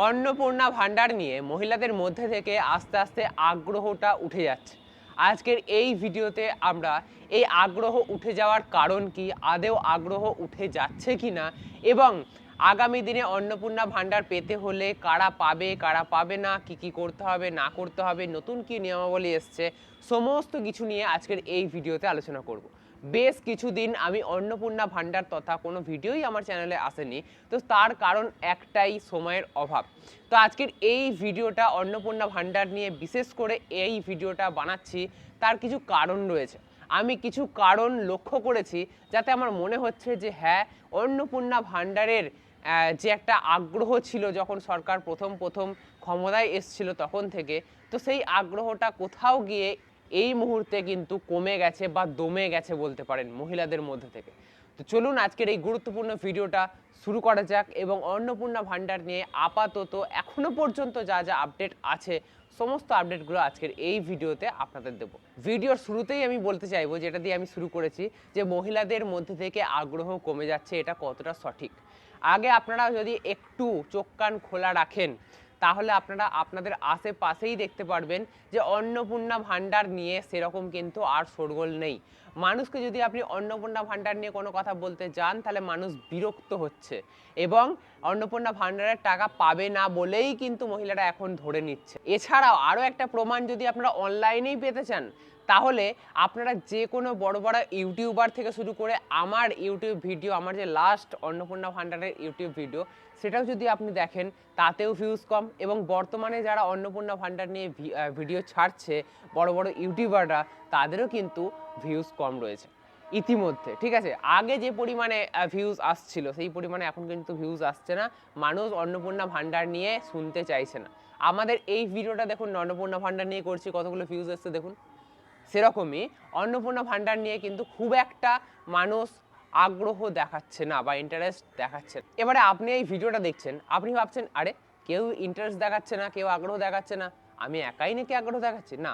অন্নপূর্ণা ভান্ডার নিয়ে মহিলাদের মধ্যে থেকে আস্তে আস্তে আগ্রহটা উঠে যাচ্ছে। আজকের এই ভিডিওতে আমরা এই আগ্রহ উঠে যাওয়ার কারণ কি, আদৌ আগ্রহ উঠে যাচ্ছে কিনা, এবং আগামী দিনে অন্নপূর্ণা ভান্ডার পেতে হলে কারা পাবে কারা পাবে না, কি কি করতে হবে না করতে হবে, নতুন কি নিয়মাবলী এসছে, সমস্ত কিছু নিয়ে আজকের এই ভিডিওতে আলোচনা করব। বেশ কিছুদিন আমি অন্নপূর্ণা ভান্ডার তথা কোনো ভিডিওই আমার চ্যানেলে আসেনি, তো তার কারণ একটাই, সময়ের অভাব। তো আজকের এই ভিডিওটা অন্নপূর্ণা ভান্ডার নিয়ে বিশেষ করে এই ভিডিওটা বানাচ্ছি, তার কিছু কারণ রয়েছে। আমি কিছু কারণ লক্ষ্য করেছি যাতে আমার মনে হচ্ছে যে হ্যাঁ, অন্নপূর্ণা ভান্ডারের যে একটা আগ্রহ ছিল যখন সরকার প্রথম প্রথম ক্ষমতায় এসছিল তখন থেকে, তো সেই আগ্রহটা কোথাও গিয়ে এই মুহূর্তে কিন্তু কমে গেছে বা দমে গেছে বলতে পারেন মহিলাদের মধ্যে থেকে। তো চলুন আজকের এই গুরুত্বপূর্ণ ভিডিওটা শুরু করা যাক, এবং অন্নপূর্ণা ভান্ডার নিয়ে আপাতত এখনো পর্যন্ত যা যা আপডেট আছে সমস্ত আপডেটগুলো আজকের এই ভিডিওতে আপনাদের দেব। ভিডিওর শুরুতেই আমি বলতে চাইবো, যেটা দিয়ে আমি শুরু করেছি, যে মহিলাদের মধ্যে থেকে আগ্রহ কমে যাচ্ছে এটা কতটা সঠিক। আগে আপনারা যদি একটু চোখ কান খোলা রাখেন তাহলে আপনারা আপনাদের আশেপাশেই দেখতে পারবেন যে অন্নপূর্ণা ভান্ডার নিয়ে সেরকম কিন্তু আর শোরগোল নেই। মানুষকে যদি আপনি অন্নপূর্ণা ভান্ডার নিয়ে কোনো কথা বলতে যান তাহলে মানুষ বিরক্ত হচ্ছে, এবং অন্নপূর্ণা ভান্ডারের টাকা পাবে না বলেই কিন্তু মহিলারা এখন ধরে নিচ্ছে। এছাড়াও আরও একটা প্রমাণ যদি আপনারা অনলাইনেই পেতে চান, তাহলে আপনারা যে কোনো বড় বড় ইউটিউবার থেকে শুরু করে আমার ইউটিউব ভিডিও, আমার যে লাস্ট অন্নপূর্ণা ভান্ডারের ইউটিউব ভিডিও, সেটাও যদি আপনি দেখেন তাতেও ভিউজ কম। এবং বর্তমানে যারা অন্নপূর্ণা ভান্ডার নিয়ে ভিডিও ছাড়ছে বড় বড় ইউটিউবাররা, তাদেরও কিন্তু ভিউজ কম রয়েছে ইতিমধ্যে। ঠিক আছে, আগে যে পরিমাণে ভিউজ আসছিল সেই পরিমাণে এখন কিন্তু ভিউজ আসছে না। মানুষ অন্নপূর্ণা ভান্ডার নিয়ে শুনতে চাইছে না। আমাদের এই ভিডিওটা দেখুন, অন্নপূর্ণা ভান্ডার নিয়ে করছি, কতগুলো ভিউজ এসছে দেখুন। সেরকমই অন্নপূর্ণা ভান্ডার নিয়ে কিন্তু খুব একটা মানুষ আগ্রহ দেখাচ্ছে না বা ইন্টারেস্ট দেখাচ্ছে না। এবারে আপনি এই ভিডিওটা দেখছেন, আপনি ভাবছেন আরে কেউ ইন্টারেস্ট দেখাচ্ছে না, কেউ আগ্রহ দেখাচ্ছে না, আমি একাই নাকি আগ্রহ দেখাচ্ছি? না,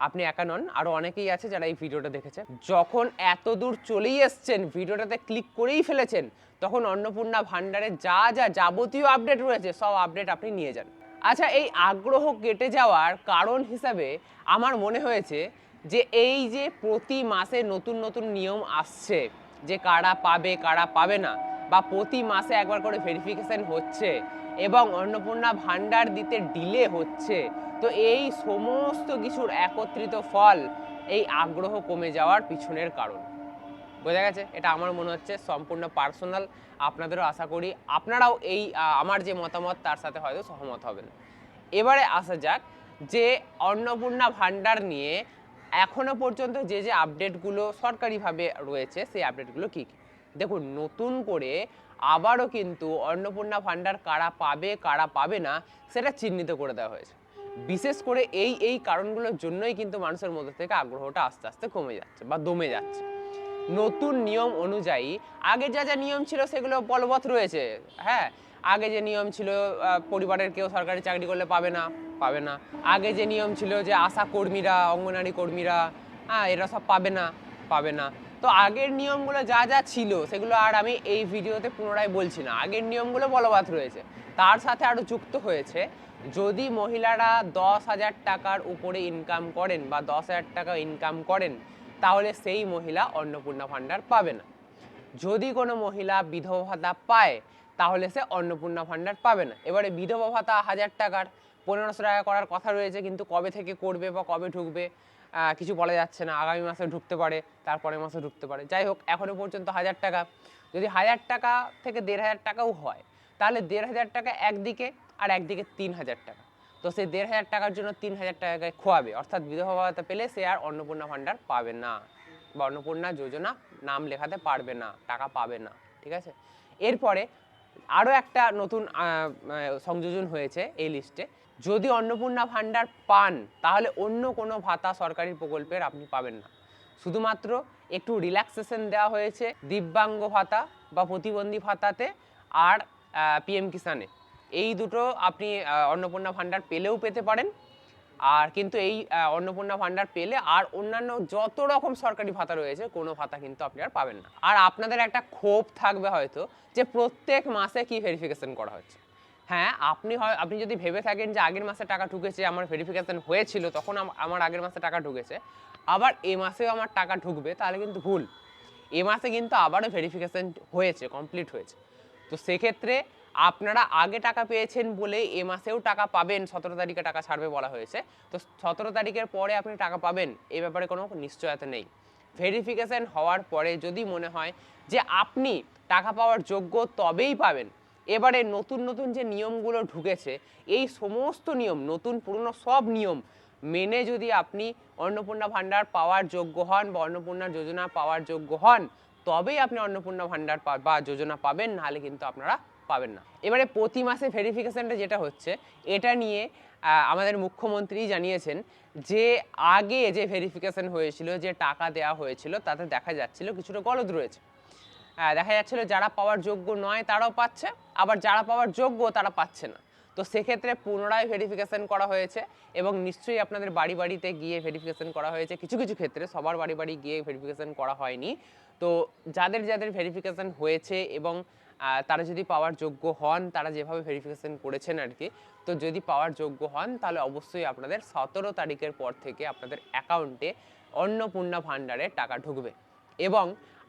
আপনি একা নন, আরো অনেকেই আছে যারা এই ভিডিওটা দেখেছে। যখন এত দূর চলেই এসছেন, ভিডিওটাতে ক্লিক করেই ফেলেছেন, তখন অন্নপূর্ণা ভান্ডারে যা যা যাবতীয় আপডেট রয়েছে সব আপডেট আপনি নিয়ে যান। আচ্ছা, এই আগ্রহ কেটে যাওয়ার কারণ হিসাবে আমার মনে হয়েছে যে এই যে প্রতি মাসে নতুন নতুন নিয়ম আসছে, যে কারা পাবে কারা পাবে না, বা প্রতি মাসে একবার করে ভেরিফিকেশন হচ্ছে, এবং অন্নপূর্ণা ভান্ডার দিতে ডিলে হচ্ছে, তো এই সমস্ত কিছুর একত্রিত ফল এই আগ্রহ কমে যাওয়ার পিছনের কারণ। বোঝা গেছে? এটা আমার মনে হচ্ছে সম্পূর্ণ পার্সোনাল। আপনাদেরও আশা করি আপনারাও এই আমার যে মতামত তার সাথে হয়তো সহমত হবেন। এবারে আসা যাক যে অন্নপূর্ণা ভান্ডার নিয়ে এখনো পর্যন্ত যে যে আপডেটগুলো সরকারিভাবে রয়েছে সেই আপডেটগুলো কী কী। দেখুন, নতুন করে আবারও কিন্তু অন্নপূর্ণা ভান্ডার কারা পাবে কারা পাবে না সেটা চিহ্নিত করে দেওয়া হয়েছে। বিশেষ করে এই কারণগুলোর জন্যই কিন্তু মানুষের মধ্যে থেকে আগ্রহটা আস্তে আস্তে কমে যাচ্ছে বা দমে যাচ্ছে। নতুন নিয়ম অনুযায়ী আগে যা যা নিয়ম ছিল সেগুলো বলবৎ রয়েছে। হ্যাঁ, আগে যে নিয়ম ছিল পরিবারের কেউ সরকারি চাকরি করলে পাবে না, পাবে না। আগে যে নিয়ম ছিল যে আশা কর্মীরা, অঙ্গনারী কর্মীরা, এরা সব পাবে না, পাবে না। তো আগের নিয়মগুলো যা যা ছিল সেগুলো আর আমি এই ভিডিওতে পুনরায় বলছি না, আগের নিয়মগুলো বলবৎ রয়েছে। তার সাথে আরও যুক্ত হয়েছে, যদি মহিলারা 10,000 টাকার উপরে ইনকাম করেন বা 10,000 টাকা ইনকাম করেন, তাহলে সেই মহিলা অন্নপূর্ণা ভান্ডার পাবে না। যদি কোনো মহিলা বিধবা ভাতা পায় তাহলে সে অন্নপূর্ণা ভান্ডার পাবে না। এবারে বিধবা ভাতা 1,000 টাকার 1,500 টাকা করার কথা রয়েছে, কিন্তু কবে থেকে করবে বা কবে ঢুকবে কিছু বলা যাচ্ছে না। আগামী মাসে ঢুকতে পারে, তারপরের মাসে ঢুকতে পারে। যাই হোক, এখনো পর্যন্ত 1,000 টাকা। যদি 1,000 টাকা থেকে 1,500 টাকাও হয়, তাহলে 1,500 টাকা একদিকে আর একদিকে 3,000 টাকা। তো সেই 1,500 টাকার জন্য 3,000 টাকায় খোয়াবে, অর্থাৎ বিধবা ভাতা পেলে সে আর অন্নপূর্ণা ভান্ডার পাবে না বা অন্নপূর্ণা যোজনা নাম লেখাতে পারবে না, টাকা পাবে না। ঠিক আছে, এরপরে আরও একটা নতুন সংযোজন হয়েছে এই লিস্টে। যদি অন্নপূর্ণা ভান্ডার পান তাহলে অন্য কোনো ভাতা সরকারি প্রকল্পের আপনি পাবেন না। শুধুমাত্র একটু রিল্যাক্সেশন দেওয়া হয়েছে দিব্যাঙ্গ ভাতা বা প্রতিবন্ধী ভাতাতে আর পিএম কিষানে। এই দুটো আপনি অন্নপূর্ণা ভান্ডার পেলেও পেতে পারেন, আর কিন্তু এই অন্নপূর্ণা ভান্ডার পেলে আর অন্যান্য যত রকম সরকারি ভাতা রয়েছে কোনো ভাতা কিন্তু আপনি আর পাবেন না। আর আপনাদের একটা ক্ষোভ থাকবে হয়তো যে প্রত্যেক মাসে কি ভেরিফিকেশন করা হচ্ছে। হ্যাঁ, আপনি যদি ভেবে থাকেন যে আগের মাসে টাকা ঢুকেছে, আমার ভেরিফিকেশন হয়েছিল তখন আমার আগের মাসে টাকা ঢুকেছে, আবার এ মাসেও আমার টাকা ঢুকবে, তাহলে কিন্তু ভুল। এ মাসে কিন্তু আবারও ভেরিফিকেশন হয়েছে, কমপ্লিট হয়েছে। তো সেক্ষেত্রে আপনারা আগে টাকা পেয়েছেন বলে এ মাসেও টাকা পাবেন, 17 তারিখে টাকা ছাড়বে বলা হয়েছে। তো 17 তারিখের পরে আপনি টাকা পাবেন, এ ব্যাপারে কোনো নিশ্চয়তা নেই। ভেরিফিকেশন হওয়ার পরে যদি মনে হয় যে আপনি টাকা পাওয়ার যোগ্য, তবেই পাবেন। এবারে নতুন নতুন যে নিয়মগুলো ঢুকেছে, এই সমস্ত নিয়ম, নতুন পুরনো সব নিয়ম মেনে যদি আপনি অন্নপূর্ণা ভাণ্ডার পাওয়ার যোগ্য হন বা অন্নপূর্ণা যোজনা পাওয়ার যোগ্য হন, তবেই আপনি অন্নপূর্ণা ভাণ্ডার বা যোজনা পাবেন, নাহলে কিন্তু আপনারা পাবেন না। এবারে প্রতি মাসে ভেরিফিকেশনটা যেটা হচ্ছে, এটা নিয়ে আমাদের মুখ্যমন্ত্রী জানিয়েছেন যে আগে যে ভেরিফিকেশন হয়েছিল, যে টাকা দেওয়া হয়েছিল, তাতে দেখা যাচ্ছিল কিছুটা গলদ রয়েছে। দেখা যাচ্ছিল যারা পাওয়ার যোগ্য নয় তারাও পাচ্ছে, আবার যারা পাওয়ার যোগ্য তারা পাচ্ছে না। তো সেক্ষেত্রে পুনরায় ভেরিফিকেশন করা হয়েছে এবং নিশ্চয়ই আপনাদের বাড়ি বাড়িতে গিয়ে ভেরিফিকেশন করা হয়েছে। কিছু কিছু ক্ষেত্রে সবার বাড়ি বাড়ি গিয়ে ভেরিফিকেশন করা হয়নি। তো যাদের যাদের ভেরিফিকেশন হয়েছে এবং তারা যদি পাওয়ার যোগ্য হন, তারা যেভাবে ভেরিফিকেশন করেছেন আর কি, তো যদি পাওয়ার যোগ্য হন তাহলে অবশ্যই আপনাদের 17 তারিখের পর থেকে আপনাদের অ্যাকাউন্টে অন্নপূর্ণা ভাণ্ডারের টাকা ঢুকবে। এবং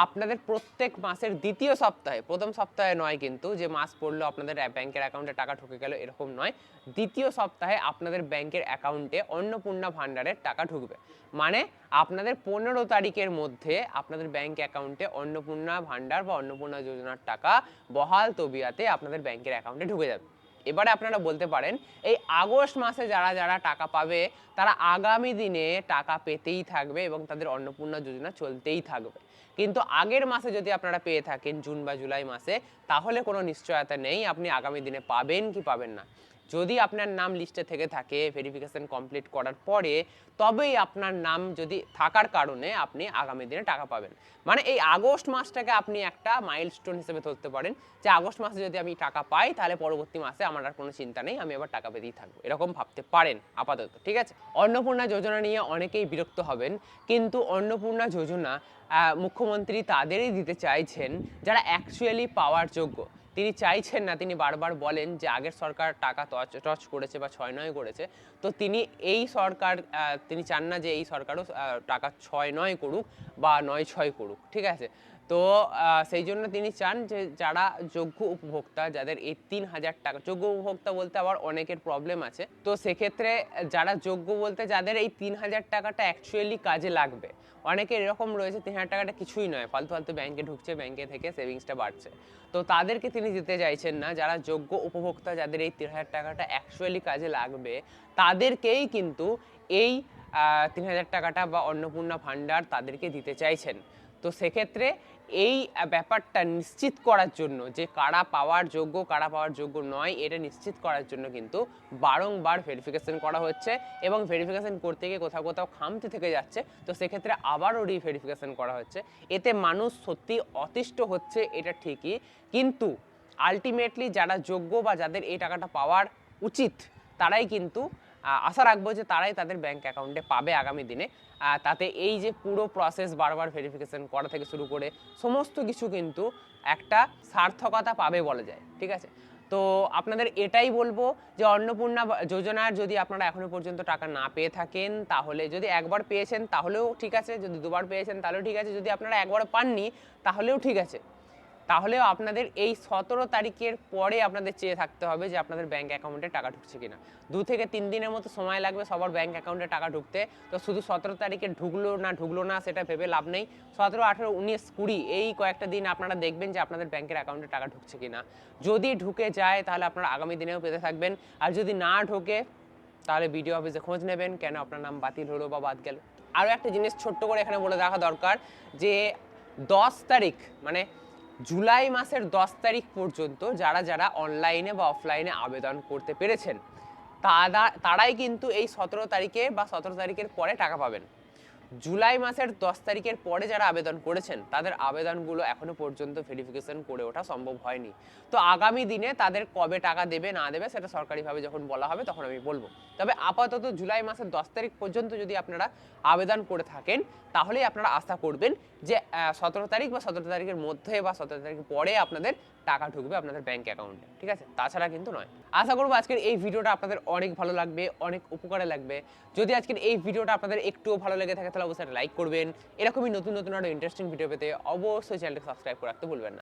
আপনাদের প্রত্যেক মাসের দ্বিতীয় সপ্তাহে, প্রথম সপ্তাহে নয় কিন্তু, যে মাস পড়লো আপনাদের ব্যাংকের অ্যাকাউন্টে টাকা ঢুকে গেল এরকম নয়, দ্বিতীয় সপ্তাহে আপনাদের ব্যাংকের অ্যাকাউন্টে অন্নপূর্ণা ভাণ্ডারের টাকা ঢুকবে। মানে আপনাদের 15 তারিখের মধ্যে আপনাদের ব্যাংক অ্যাকাউন্টে অন্নপূর্ণা ভাণ্ডার বা অন্নপূর্ণা যোজনার টাকা বহাল তবিয়াতে আপনাদের ব্যাংকের অ্যাকাউন্টে ঢুকে যাবে। এবারে আপনারা বলতে পারেন, এই আগস্ট মাসে যারা যারা টাকা পাবে তারা আগামী দিনে টাকা পেতেই থাকবে এবং তাদের অন্নপূর্ণা যোজনা চলতেই থাকবে। কিন্তু আগের মাসে যদি আপনারা পেয়ে থাকেন, জুন বা জুলাই মাসে, তাহলে কোনো নিশ্চয়তা নেই আপনি আগামী দিনে পাবেন কি পাবেন না। যদি আপনার নাম লিস্টে থেকে থাকে ভেরিফিকেশন কমপ্লিট করার পরে, তবেই আপনার নাম যদি থাকার কারণে আপনি আগামী দিনে টাকা পাবেন। মানে এই আগস্ট মাসটাকে আপনি একটা মাইলস্টোন হিসেবে ধরতে পারেন, যে আগস্ট মাসে যদি আমি টাকা পাই তাহলে পরবর্তী মাসে আমার আর কোনো চিন্তা নেই, আমি আবার টাকা পেতেই থাকবো, এরকম ভাবতে পারেন আপাতত। ঠিক আছে, অন্নপূর্ণা যোজনা নিয়ে অনেকেই বিরক্ত হবেন, কিন্তু অন্নপূর্ণা যোজনা মুখ্যমন্ত্রী তাদেরই দিতে চাইছেন যারা অ্যাকচুয়ালি পাওয়ার যোগ্য। তিনি চাইছেন না, তিনি বারবার বলেন যে আগের সরকার টাকা টচ করেছে বা 6-9 করেছে, তো তিনি এই সরকার, তিনি চান না যে এই সরকারও টাকা 6-9 করুক বা 9-6 করুক। ঠিক আছে, তো সেই জন্য তিনি চান যে যারা যোগ্য উপভোক্তা, যাদের এই 3000 টাকা, যোগ্য উপভোক্তা বলতে আবার অনেকের প্রবলেম আছে, তো সেক্ষেত্রে যারা যোগ্য বলতে যাদের এই 3000 টাকাটা অ্যাকচুয়ালি কাজে লাগবে। অনেকের এরকম রয়েছে 3000 টাকাটা কিছুই নয়, ফালতু ফালতু ব্যাংকে ঢুকছে, ব্যাংকে থেকে সেভিংসটা বাড়ছে, তো তাদেরকে তিনি দিতে চাইছেন না। যারা যোগ্য উপভোক্তা, যাদের এই 3000 টাকাটা অ্যাকচুয়ালি কাজে লাগবে, তাদেরকেই কিন্তু এই 3000 টাকাটা বা অন্নপূর্ণা ভাণ্ডার তাদেরকে দিতে চাইছেন। তো সেক্ষেত্রে এই ব্যাপারটা নিশ্চিত করার জন্য যে কারা পাওয়ার যোগ্য কারা পাওয়ার যোগ্য নয়, এটা নিশ্চিত করার জন্য কিন্তু বারংবার ভেরিফিকেশন করা হচ্ছে এবং ভেরিফিকেশন করতে গিয়ে কোথাও কোথাও খামতি থেকে যাচ্ছে, তো সেক্ষেত্রে আবারও রিভেরিফিকেশন করা হচ্ছে। এতে মানুষ সত্যি অতিষ্ঠ হচ্ছে, এটা ঠিকই, কিন্তু আলটিমেটলি যারা যোগ্য বা যাদের এই টাকাটা পাওয়ার উচিত, তারাই কিন্তু আশা রাখবো যে তারাই তাদের ব্যাংক অ্যাকাউন্টে পাবে আগামী দিনে। তাতে এই যে পুরো প্রসেস বারবার ভেরিফিকেশন করা থেকে শুরু করে সমস্ত কিছু কিন্তু একটা সার্থকতা পাবে বলা যায়। ঠিক আছে, তো আপনাদের এটাই বলবো যে অন্নপূর্ণা যোজনার যদি আপনারা এখনো পর্যন্ত টাকা না পেয়ে থাকেন, তাহলে যদি একবার পেয়েছেন তাহলেও ঠিক আছে, যদি দুবার পেয়েছেন তাহলেও ঠিক আছে, যদি আপনারা একবার পাননি তাহলেও ঠিক আছে, তাহলেও আপনাদের এই 17 তারিখের পরে আপনাদের চেয়ে থাকতে হবে যে আপনাদের ব্যাংক অ্যাকাউন্টে টাকা ঢুকছে কিনা। 2 থেকে 3 দিনের মতো সময় লাগবে সবার ব্যাংক অ্যাকাউন্টে টাকা ঢুকতে। তো শুধু 17 তারিখে ঢুকলো না সেটা ভেবে লাভ নেই। 17, 18, 19, 20 এই কয়েকটা দিন আপনারা দেখবেন যে আপনাদের ব্যাংকের অ্যাকাউন্টে টাকা ঢুকছে কিনা। যদি ঢুকে যায় তাহলে আপনারা আগামী দিনেও পেতে থাকবেন, আর যদি না ঢোকে তাহলে বিডিও অফিসে খোঁজ নেবেন কেন আপনার নাম বাতিল হলো বা বাদ গেল। আরও একটা জিনিস ছোট্ট করে এখানে বলে রাখা দরকার, যে 10 তারিখ মানে জুলাই মাসের 10 তারিখ পর্যন্ত যারা যারা অনলাইনে বা অফলাইনে আবেদন করতে পেরেছেন, তারাই কিন্তু এই 17 তারিখে বা 17 তারিখের পরে টাকা পাবেন। জুলাই মাসের 10 তারিখের পরে যারা আবেদন করেছেন, তাদের আবেদনগুলো এখনো পর্যন্ত ভেরিফিকেশন করে ওঠা সম্ভব হয়নি। তো আগামী দিনে তাদের কবে টাকা দেবে না দেবে সেটা সরকারিভাবে যখন বলা হবে তখন আমি বলবো। তবে আপাতত জুলাই মাসের 10 তারিখ পর্যন্ত যদি আপনারা আবেদন করে থাকেন, তাহলেই আপনারা আশা করবেন যে 17 তারিখ বা 17 তারিখের মধ্যে বা 17 তারিখের পরে আপনাদের টাকা ঢুকবে আপনাদের ব্যাংক অ্যাকাউন্টে, ঠিক আছে? তাছাড়া কিন্তু নয়। আশা করবো আজকের এই ভিডিওটা আপনাদের অনেক ভালো লাগবে, অনেক উপকারে লাগবে। যদি আজকের এই ভিডিওটা আপনাদের একটুও ভালো লেগে থাকে তাহলে অবশ্যই লাইক করবেন। এরকমই নতুন নতুন আরো ইন্টারেস্টিং ভিডিও পেতে অবশ্যই চ্যানেলটি সাবস্ক্রাইব করে রাখতে ভুলবেন না।